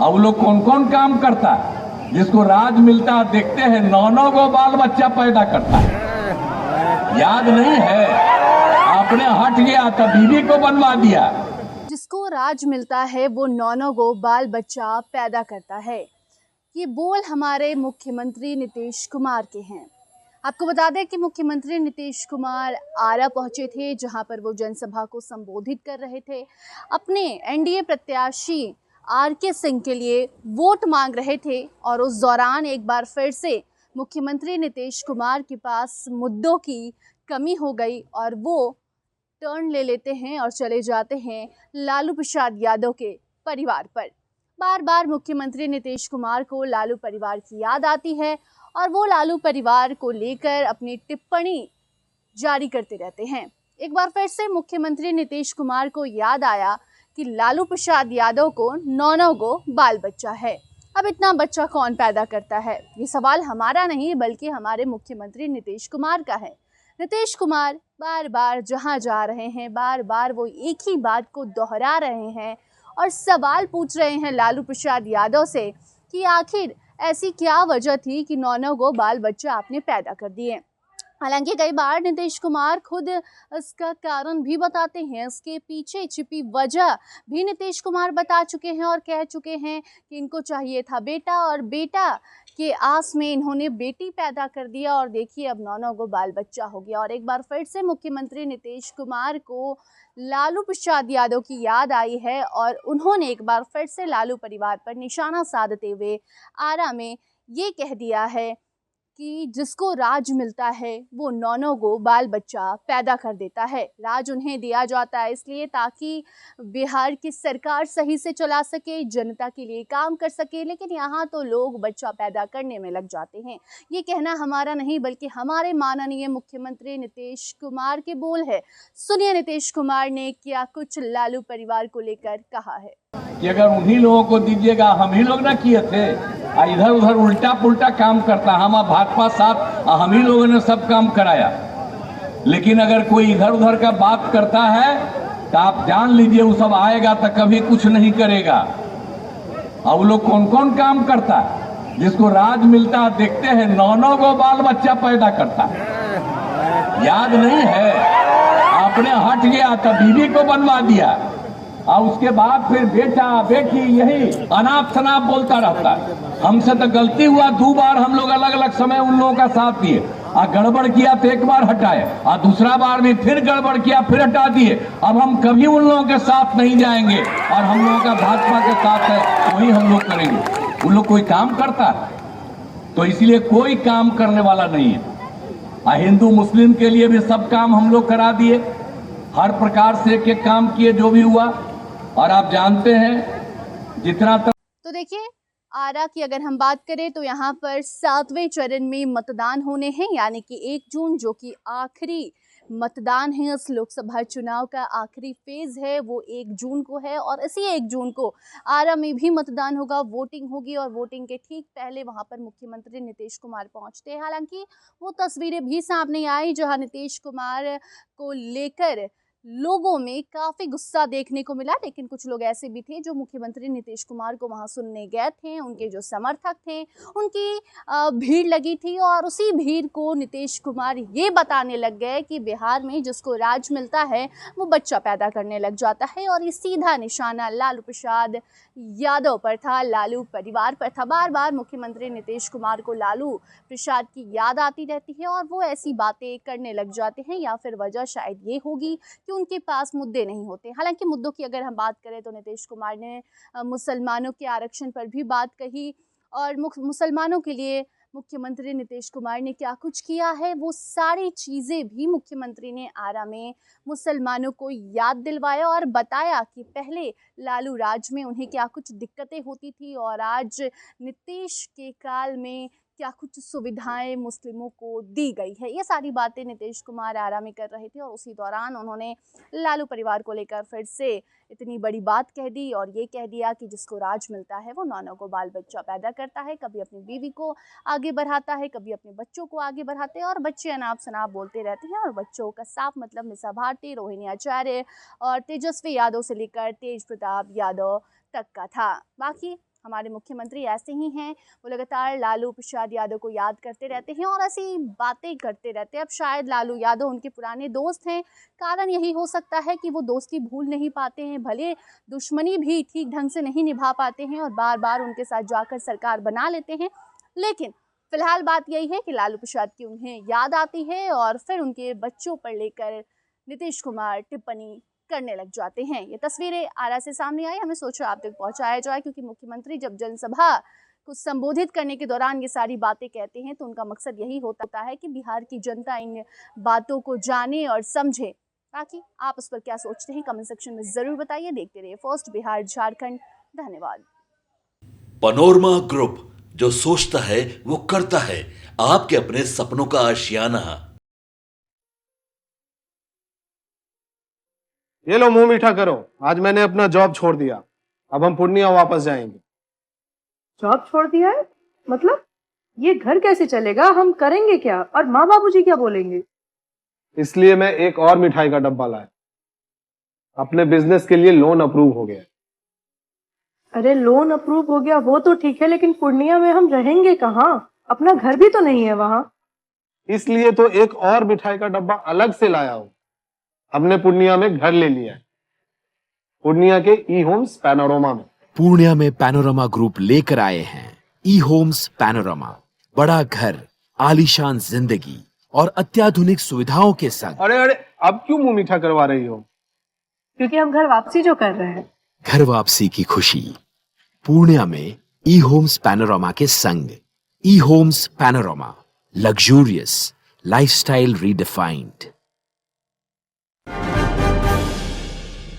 अब वो लोग कौन कौन काम करता है? जिसको राज मिलता है देखते हैं 9-9 गो बाल बच्चा पैदा करता है। याद नहीं है? आपने हट गया तो बीवी को बनवा दिया। जिसको राज मिलता है वो 9-9 गो बाल बच्चा पैदा करता है। ये बोल हमारे मुख्यमंत्री नीतीश कुमार के हैं। आपको बता दें कि मुख्यमंत्री नीतीश कुमार आरा पहुंचे थे, जहां पर वो जनसभा को संबोधित कर रहे थे। अपने एनडीए प्रत्याशी आर.के. सिंह के लिए वोट मांग रहे थे और उस दौरान एक बार फिर से मुख्यमंत्री नीतीश कुमार के पास मुद्दों की कमी हो गई और वो टर्न ले लेते हैं और चले जाते हैं लालू प्रसाद यादव के परिवार पर। बार बार मुख्यमंत्री नीतीश कुमार को लालू परिवार की याद आती है और वो लालू परिवार को लेकर अपनी टिप्पणी जारी करते रहते हैं। एक बार फिर से मुख्यमंत्री नीतीश कुमार को याद आया कि लालू प्रसाद यादव को 9-9 गो बाल बच्चा है। अब इतना बच्चा कौन पैदा करता है? ये सवाल हमारा नहीं बल्कि हमारे मुख्यमंत्री नीतीश कुमार का है। नीतीश कुमार बार बार जहां जा रहे हैं, बार बार वो एक ही बात को दोहरा रहे हैं और सवाल पूछ रहे हैं लालू प्रसाद यादव से कि आखिर ऐसी क्या वजह थी कि 9-9 गो बाल बच्चा आपने पैदा कर दिए। हालांकि कई बार नीतीश कुमार खुद इसका कारण भी बताते हैं, इसके पीछे छिपी वजह भी नीतीश कुमार बता चुके हैं और कह चुके हैं कि इनको चाहिए था बेटा और बेटा के आस में इन्होंने बेटी पैदा कर दिया और देखिए अब 9-9 गो बाल बच्चा हो गया। और एक बार फिर से मुख्यमंत्री नीतीश कुमार को लालू प्रसाद यादव की याद आई है और उन्होंने एक बार फिर से लालू परिवार पर निशाना साधते हुए आरा में ये कह दिया है कि जिसको राज मिलता है वो 9-9 गो बाल बच्चा पैदा कर देता है। राज उन्हें दिया जाता है इसलिए ताकि बिहार की सरकार सही से चला सके, जनता के लिए काम कर सके, लेकिन यहाँ तो लोग बच्चा पैदा करने में लग जाते हैं। ये कहना हमारा नहीं बल्कि हमारे माननीय मुख्यमंत्री नीतीश कुमार के बोल है। सुनिए नीतीश कुमार ने क्या कुछ लालू परिवार को लेकर कहा है। कि अगर उन्हीं लोगों को दीजिएगा, हम ही लोग ना किए थे, इधर उधर उल्टा पुल्टा काम करता, हम भाजपा साथ हम ही लोगों ने सब काम कराया। लेकिन अगर कोई इधर उधर का बात करता है तो आप जान लीजिए वो सब आएगा तो कभी कुछ नहीं करेगा। अब लोग कौन कौन काम करता है? जिसको राज मिलता है देखते हैं 9-9 गो बाल बच्चा पैदा करता है। याद नहीं है? आपने हट गया तो बीवी को बनवा दिया और उसके बाद फिर बेटा बेटी यही अनाप शनाप बोलता रहता है। हमसे तो गलती हुआ, 2 बार हम लोग अलग अलग समय उन लोगों का साथ दिए और गड़बड़ किया तो 1 बार हटाए और दूसरा बार भी फिर गड़बड़ किया फिर हटा दिए। अब हम कभी उन लोगों के साथ नहीं जाएंगे और हम लोगों का भाजपा के साथ है, वही हम लोग करेंगे। उन लोग कोई काम करता है तो इसलिए कोई काम करने वाला नहीं है। हिंदू मुस्लिम के लिए भी सब काम हम लोग करा दिए, हर प्रकार से एक काम किए जो भी हुआ। और आप जानते हैं जितना तो देखिए आरा की अगर हम बात करें तो यहाँ पर 7वें चरण में मतदान होने हैं, यानी कि 1 जून जो कि आखिरी मतदान है। इस लोकसभा चुनाव का आखिरी फेज है वो 1 जून को है और इसी 1 जून को आरा में भी मतदान होगा, वोटिंग होगी और वोटिंग के ठीक पहले वहां पर मुख्यमंत्री नीतीश कुमार पहुंचते हैं। हालांकि वो तस्वीरें भी सामने आई जहां नीतीश कुमार को लेकर लोगों में काफी गुस्सा देखने को मिला, लेकिन कुछ लोग ऐसे भी थे जो मुख्यमंत्री नीतीश कुमार को वहां सुनने गए थे, उनके जो समर्थक थे उनकी भीड़ लगी थी और उसी भीड़ को नीतीश कुमार ये बताने लग गए कि बिहार में जिसको राज मिलता है वो बच्चा पैदा करने लग जाता है और ये सीधा निशाना लालू प्रसाद यादव पर था, लालू परिवार पर था। बार बार मुख्यमंत्री नीतीश कुमार को लालू प्रसाद की याद आती रहती है और वो ऐसी बातें करने लग जाते हैं, या फिर वजह शायद ये होगी कि उनके पास मुद्दे नहीं होते। हालांकि मुद्दों की अगर हम बात करें तो नीतीश कुमार ने मुसलमानों के आरक्षण पर भी बात कही और मुसलमानों के लिए मुख्यमंत्री नीतीश कुमार ने क्या कुछ किया है वो सारी चीज़ें भी मुख्यमंत्री ने आरा में मुसलमानों को याद दिलवाया और बताया कि पहले लालू राज में उन्हें क्या कुछ दिक्कतें होती थी और आज नीतीश के काल में क्या कुछ सुविधाएं मुस्लिमों को दी गई है। ये सारी बातें नीतीश कुमार आरा में कर रहे थे और उसी दौरान उन्होंने लालू परिवार को लेकर फिर से इतनी बड़ी बात कह दी और ये कह दिया कि जिसको राज मिलता है वो 9-9 को बाल बच्चा पैदा करता है, कभी अपनी बीवी को आगे बढ़ाता है, कभी अपने बच्चों को आगे बढ़ाते हैं और बच्चे अनाप शनाप बोलते रहते हैं। और बच्चों का साफ मतलब मिसा भारती, रोहिणी आचार्य और तेजस्वी यादव से लेकर तेज प्रताप यादव तक का था। बाकी हमारे मुख्यमंत्री ऐसे ही हैं, वो लगातार लालू प्रसाद यादव को याद करते रहते हैं और ऐसी बातें करते रहते हैं। अब शायद लालू यादव उनके पुराने दोस्त हैं, कारण यही हो सकता है कि वो दोस्ती भूल नहीं पाते हैं, भले दुश्मनी भी ठीक ढंग से नहीं निभा पाते हैं और बार बार उनके साथ जाकर सरकार बना लेते हैं। लेकिन फिलहाल बात यही है कि लालू प्रसाद की उन्हें याद आती है और फिर उनके बच्चों पर लेकर नीतीश कुमार टिप्पणी करने लग जाते हैं। ये तस्वीरें आरा से सामने आई, हमें सोचा आप तक पहुंचाया जाए, क्योंकि मुख्यमंत्री जब जनसभा को संबोधित करने के दौरान ये सारी बातें कहते हैं तो उनका मकसद यही होता है कि बिहार की जनता इन बातों को जाने और समझे। ताकि आप उस पर क्या सोचते हैं कमेंट सेक्शन में जरूर बताइए। देखते रहिए फर्स्ट बिहार झारखंड। धन्यवाद। पनोरमा ग्रुप, जो सोचता है वो करता है, आपके अपने सपनों का आशियाना। ये लो मुंह मीठा करो, आज मैंने अपना जॉब छोड़ दिया, अब हम पूर्णिया वापस जाएंगे। जॉब छोड़ दिया है? मतलब ये घर कैसे चलेगा? हम करेंगे क्या? और माँ बाबूजी क्या बोलेंगे? इसलिए मैं एक और मिठाई का डब्बा लाया। अपने बिजनेस के लिए लोन अप्रूव हो गया। अरे लोन अप्रूव हो गया वो तो ठीक है, लेकिन पूर्णिया में हम रहेंगे कहाँ? अपना घर भी तो नहीं है वहाँ। इसलिए तो एक और मिठाई का डब्बा अलग से लाया हूँ। हमने पूर्णिया में घर ले लिया है, पूर्णिया के ई होम्स पैनोरमा में। पूर्णिया में पैनोरमा ग्रुप लेकर आए हैं ई होम्स पैनोरमा। बड़ा घर, आलीशान जिंदगी और अत्याधुनिक सुविधाओं के संग। अरे अरे, अब क्यों मुंह मीठा करवा रही हो? क्योंकि हम घर वापसी जो कर रहे हैं। घर वापसी की खुशी पूर्णिया में ई होम्स पैनोरमा के संग। E Homes Panorama, luxurious lifestyle redefined.